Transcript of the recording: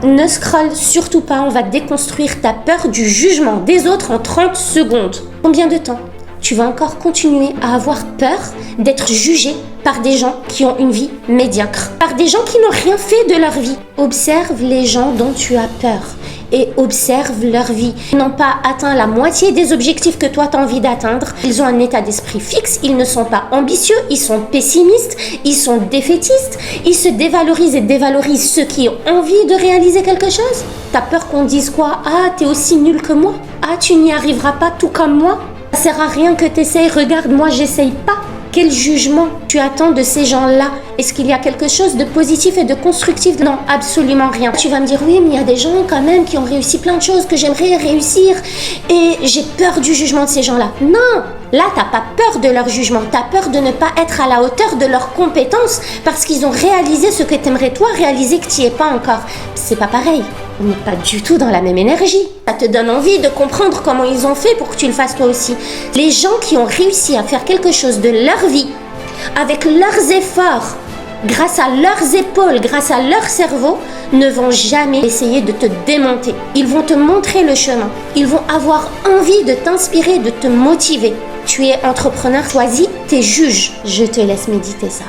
Ne scrolle surtout pas, on va déconstruire ta peur du jugement des autres en 30 secondes. Combien de temps tu vas encore continuer à avoir peur d'être jugé par des gens qui ont une vie médiocre, par des gens qui n'ont rien fait de leur vie? Observe les gens dont tu as peur et observe leur vie. Ils n'ont pas atteint la moitié des objectifs que toi tu as envie d'atteindre. Ils ont un état d'esprit fixe, ils ne sont pas ambitieux, ils sont pessimistes, ils sont défaitistes, ils se dévalorisent et dévalorisent ceux qui ont envie de réaliser quelque chose. T'as peur qu'on dise quoi? Ah, t'es aussi nul que moi. Ah, tu n'y arriveras pas tout comme moi. Ça sert à rien que t'essayes, regarde, moi j'essaye pas. Quel jugement tu attends de ces gens-là? Est-ce qu'il y a quelque chose de positif et de constructif? Non, absolument rien. Tu vas me dire, oui, mais il y a des gens quand même qui ont réussi plein de choses que j'aimerais réussir et j'ai peur du jugement de ces gens-là. Non, là, t'as pas peur de leur jugement, t'as peur de ne pas être à la hauteur de leurs compétences parce qu'ils ont réalisé ce que t'aimerais toi réaliser que t'y es pas encore. C'est pas pareil. On n'est pas du tout dans la même énergie. Ça te donne envie de comprendre comment ils ont fait pour que tu le fasses toi aussi. Les gens qui ont réussi à faire quelque chose de leur vie, avec leurs efforts, grâce à leurs épaules, grâce à leur cerveau, ne vont jamais essayer de te démonter. Ils vont te montrer le chemin. Ils vont avoir envie de t'inspirer, de te motiver. Tu es entrepreneur, choisis tes juges. Je te laisse méditer ça.